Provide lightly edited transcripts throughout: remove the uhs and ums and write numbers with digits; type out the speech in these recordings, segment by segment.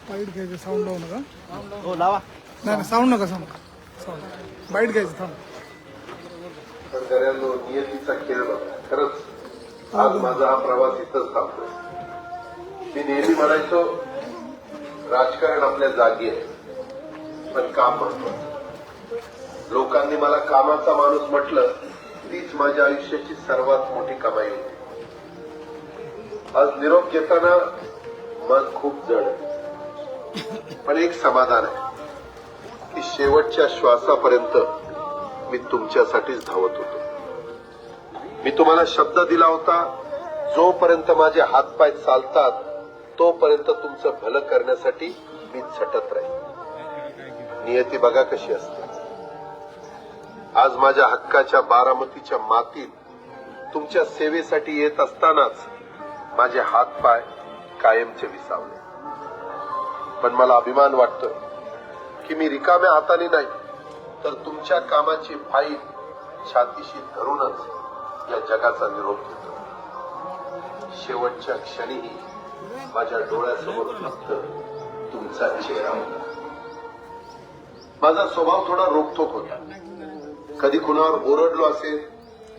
Bite घ्यायचं, sound लावू नका. हो लावा. नाही साऊंड नका, साऊंड बाईट घ्यायचं. थांब. शेतकऱ्यांनो, नियतीचा खेळ बघा. खरंच आज माझा हा प्रवास इथंच थांबतो. मी नेहमी म्हणायचो राजकारण आपल्या जागी आहे, पण काम महत्वाचं. लोकांनी मला कामाचा माणूस म्हटलं, तीच माझ्या आयुष्याची सर्वात मोठी कमाई होती. आज निरोप घेताना मन खूप जड आहे, पण एक समाधान आहे की शेवटच्या श्वासापर्यंत मी तुमच्यासाठीच धावत होतो. मी तुम्हाला शब्द दिला होता, जोपर्यंत माझे हातपाय चालतात तोपर्यंत तुमचं भलं करण्यासाठी मी झटत राहील. नियती बघा कशी असते. आज माझ्या हक्काच्या बारामतीच्या मातीत तुमच्या सेवेसाठी येत असतानाच माझे हातपाय कायमचे विसावले. पण मला अभिमान वाटतो की मी रिकाम्या हाताने नाही, तर तुमच्या कामाची फाईल छातीशी धरूनच या जगाचा निरोप घेतो. शेवटच्या क्षणीही माझ्या डोळ्यासमोर फक्त तुमचा चेहरा होता. माझा स्वभाव थोडा रोखोक होता. कधी कुणावर ओरडलो असेल,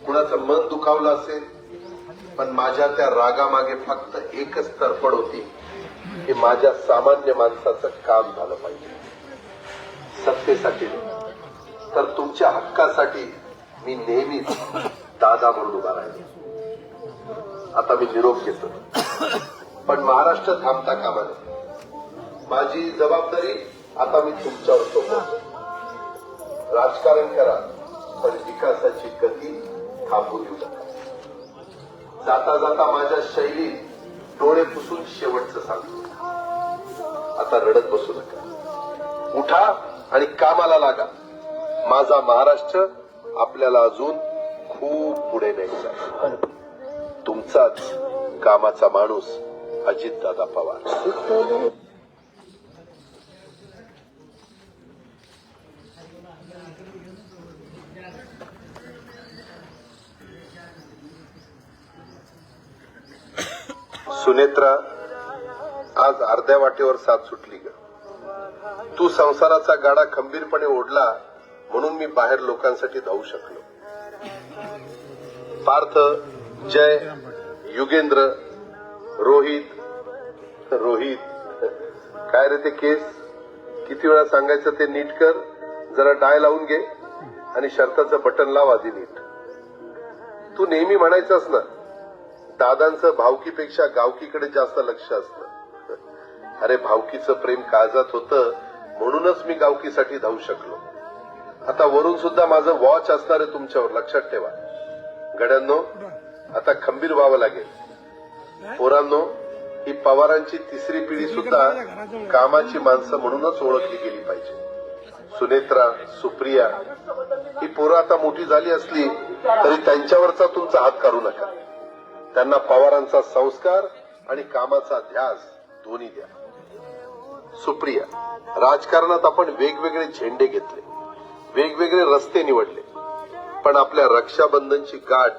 कुणाचं मन दुखावलं असेल, पण माझ्या त्या रागामागे फक्त एकच तडफड होती की माझ्या सामान्य माणसाचं काम झालं पाहिजे. सत्तेसाठी तर तुमच्या हक्कासाठी मी नेहमीच दादा म्हणून उभा राहिलो. आता मी निरोप घेतो, पण महाराष्ट्र थांबता कामा नये. माझी जबाबदारी आता मी तुमच्यावर सोपवतो. राजकारण करा, पण विकासाची गती थांबू देऊ नका. जाता जाता माझ्या शैलीत डोळे पुसून शेवटचं सांगतो, आता रडत बसू नका. उठा आणि कामाला लागा. माझा महाराष्ट्र आपल्याला अजून खूप पुढे न्यायचा. तुमचाच कामाचा माणूस अजितदादा पवार. सुनेत्रा, आज अर्ध्या वाटेवर साथ सुटली ग. तू संसाराचा गाडा खंबीरपणे ओढला म्हणून मी बाहेर लोकांसाठी धावू शकलो. पार्थ, जय, युगेंद्र, रोहित काय रे ते केस? किती वेळा सांगायचं ते नीट कर. जरा डाय लावून घे आणि शर्टाचं बटन लाव आधी नीट. तू नेहमी म्हणायचंस ना, दादांचं भावकीपेक्षा गावकीकडे जास्त लक्ष असतं. अरे भावकीचं प्रेम काळजात होतं म्हणूनच मी गावकीसाठी धावू शकलो. आता वरून सुद्धा माझं वॉच असणार आहे तुमच्यावर, लक्षात ठेवा. गड्यांनो, आता खंबीर व्हावं लागेल. पोरांनो, ही पवारांची तिसरी पिढी सुद्धा कामाची माणसं म्हणूनच ओळखली गेली पाहिजे. सुनेत्रा, सुप्रिया, ही पोरं आता मोठी झाली असली तरी त्यांच्यावरचा तुमचा हात काढू नका. त्यांना पवारांचा संस्कार आणि कामाचा ध्यास दोन्ही द्या. सुप्रिया, राजकारणात आपण वेगवेगळे झेंडे घेतले, वेगवेगळे रस्ते निवडले, पण आपल्या रक्षाबंधनची गाठ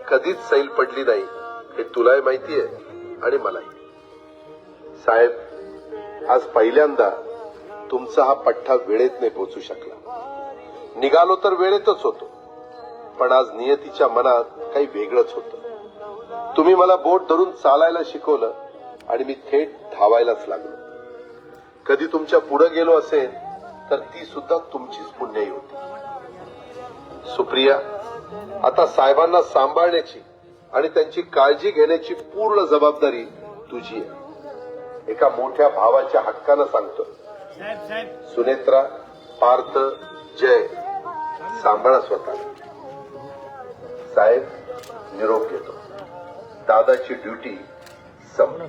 कधीच सैल पडली नाही हे तुलाही माहिती आहे आणि मलाही. साहेब, आज पहिल्यांदा तुमचा हा पठ्ठा वेळेत नाही पोहोचू शकला. निघालो तर वेळेतच होतो, पण आज नियतीच्या मनात काही वेगळंच होतं. तुम्ही मला बोट धरून चालायला शिकवलं आणि मी थेट धावायलाच लागलो. कधी तुमच्या पुढे गेलो असेल तर ती सुद्धा तुमचीच पुण्याई होती. सुप्रिया, आता साहेबांना सांभाळण्याची आणि त्यांची काळजी घेण्याची पूर्ण जबाबदारी तुझी आहे. एका मोठ्या भावाच्या हक्कानं सांगतो. सुनेत्रा, पार्थ, जय, सांभाळा स्वतःला. साहेब, निरोप घेतो. दादाची ड्युटी संपली.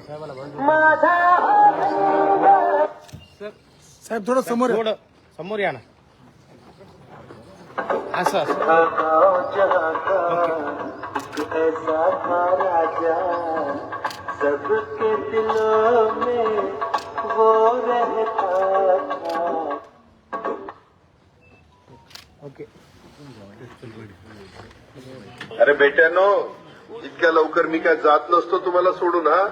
साहेब थोडं समोर समोर या ना. असं असं ऐसा था राजा सबके दिलों में वो रहता था. ओके. अरे बेट्यानो, इतक्या लवकर मी काय जात नसतो तुम्हाला सोडून. हा,